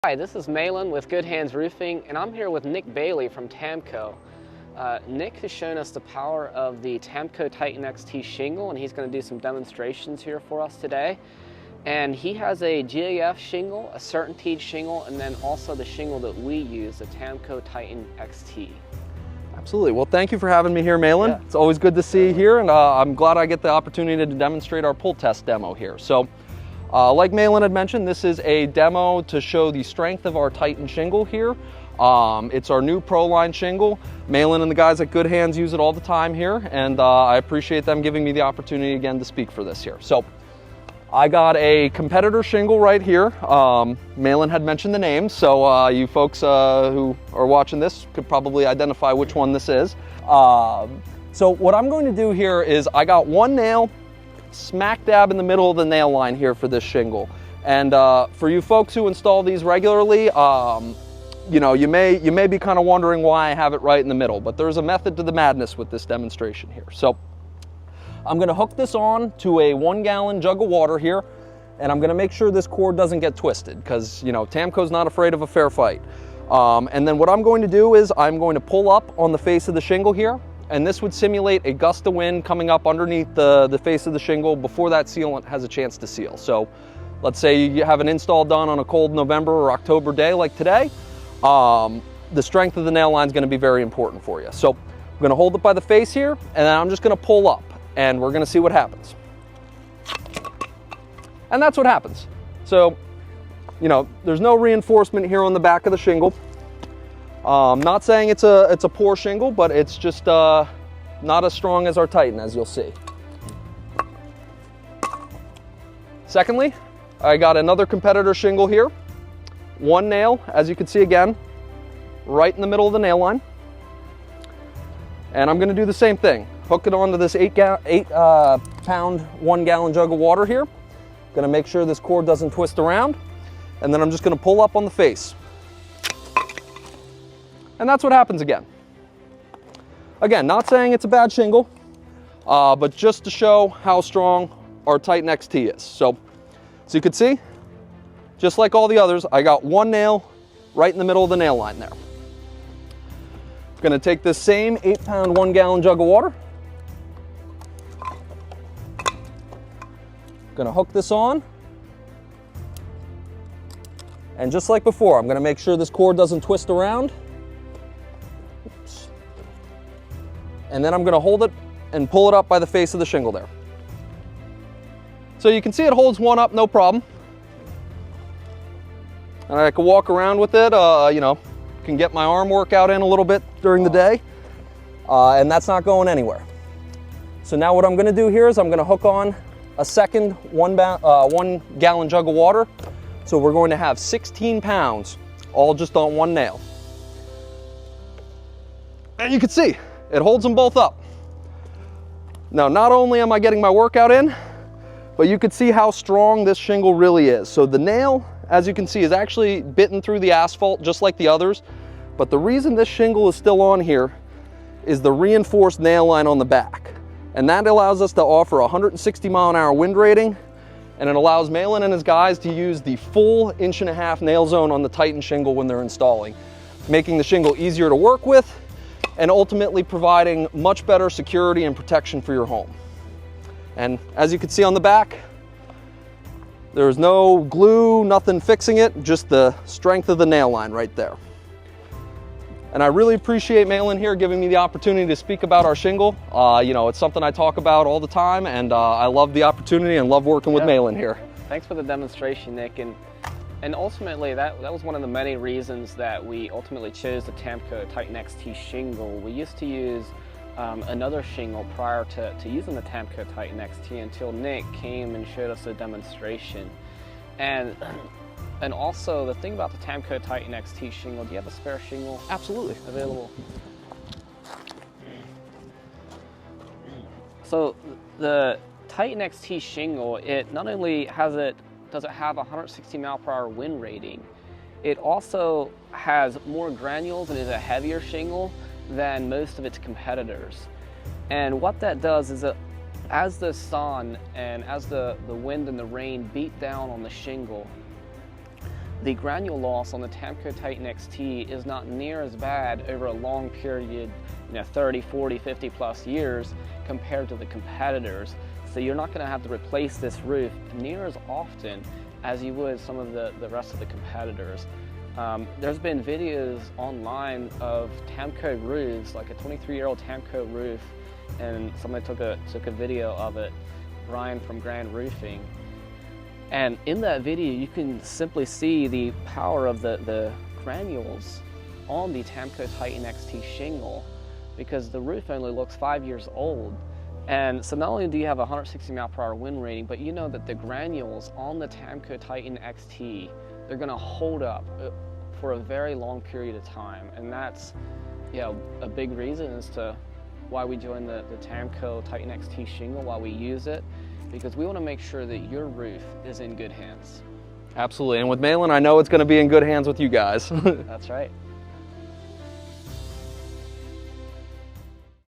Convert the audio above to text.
Hi, this is Malin with Good Hands Roofing, and I'm here with Nick Bailey from Tamko. Nick has shown us the power of the Tamko Titan XT Shingle, and he's going to do some demonstrations here for us today. And he has a GAF shingle, a CertainTeed shingle, and then also the shingle that we use, the Tamko Titan XT. Absolutely. Well, thank you for having me here, Malin. Yeah. It's always good to see you here, and I'm glad I get the opportunity to demonstrate our pull test demo here. So, like Malin had mentioned, this is a demo to show the strength of our Titan shingle here. It's our new Pro Line shingle. Malin and the guys at Good Hands use it all the time here, and I appreciate them giving me the opportunity again to speak for this here. So, I got a competitor shingle right here. Malin had mentioned the name, so you folks who are watching this could probably identify which one this is. So what I'm going to do here is I got one nail smack dab in the middle of the nail line here for this shingle. And for you folks who install these regularly, you know, you may be kind of wondering why I have it right in the middle, but there's a method to the madness with this demonstration here. So I'm going to hook this on to a 1 gallon jug of water here, and I'm going to make sure this cord doesn't get twisted because, you know, Tamko's not afraid of a fair fight. And then what I'm going to do is I'm going to pull up on the face of the shingle here, and this would simulate a gust of wind coming up underneath the face of the shingle before that sealant has a chance to seal. So let's say you have an install done on a cold November or October day like today, the strength of the nail line is going to be very important for you. So I'm going to hold it by the face here, and then I'm just going to pull up, and we're going to see what happens. And that's what happens. So, you know, there's no reinforcement here on the back of the shingle. Not saying it's a poor shingle, but it's just not as strong as our Titan, as you'll see. Secondly, I got another competitor shingle here. One nail, as you can see again, right in the middle of the nail line. And I'm going to do the same thing. Hook it onto this 8 pound 1 gallon jug of water here. Going to make sure this cord doesn't twist around. And then I'm just going to pull up on the face. And that's what happens again. Again, not saying it's a bad shingle, but just to show how strong our Titan XT is. So you can see, just like all the others, I got one nail right in the middle of the nail line there. I'm going to take this same 8 pound 1 gallon jug of water. Going to hook this on. And just like before, I'm going to make sure this cord doesn't twist around. Oops. And then I'm going to hold it and pull it up by the face of the shingle there. So you can see it holds one up, no problem. And I can walk around with it, you know, can get my arm workout in a little bit during the day. And that's not going anywhere. So now what I'm going to do here is I'm going to hook on a second 1 gallon jug of water. So we're going to have 16 pounds, all just on one nail. And you can see, it holds them both up. Now, not only am I getting my workout in, but you can see how strong this shingle really is. So the nail, as you can see, is actually bitten through the asphalt just like the others. But the reason this shingle is still on here is the reinforced nail line on the back. And that allows us to offer a 160 mile-an-hour wind rating, and it allows Malin and his guys to use the full 1.5 inch nail zone on the Titan shingle when they're installing, making the shingle easier to work with and ultimately providing much better security and protection for your home. And as you can see on the back, there's no glue, nothing fixing it, just the strength of the nail line right there. And I really appreciate Malin here giving me the opportunity to speak about our shingle. You know, it's something I talk about all the time, and I love the opportunity and love working with Malin here. Thanks for the demonstration, Nick. And ultimately, that was one of the many reasons that we ultimately chose the Tamko Titan XT shingle. We used to use another shingle prior to using the Tamko Titan XT until Nick came and showed us a demonstration. And also, the thing about the Tamko Titan XT shingle, do you have a spare shingle? Absolutely. Available? So the Titan XT shingle, it not only does it have a 160 mile/hour wind rating, it also has more granules and is a heavier shingle than most of its competitors. And what that does is that as the sun and as the wind and the rain beat down on the shingle, the granule loss on the Tamko Titan XT is not near as bad over a long period, 30, 40, 50 plus years compared to the competitors. So you're not going to have to replace this roof near as often as you would some of the rest of the competitors. There's been videos online of Tamko roofs, like a 23-year-old Tamko roof, and somebody took a video of it, Brian from Grand Roofing. And in that video, you can simply see the power of the granules on the Tamko Titan XT shingle, because the roof only looks 5 years old. And so not only do you have a 160 mile/hour wind rating, but you know that the granules on the Tamko Titan XT, they're gonna hold up for a very long period of time. And that's, a big reason as to why we joined the Tamko Titan XT shingle, why we use it, because we want to make sure that your roof is in good hands. Absolutely, and with Malin, I know it's going to be in good hands with you guys. That's right.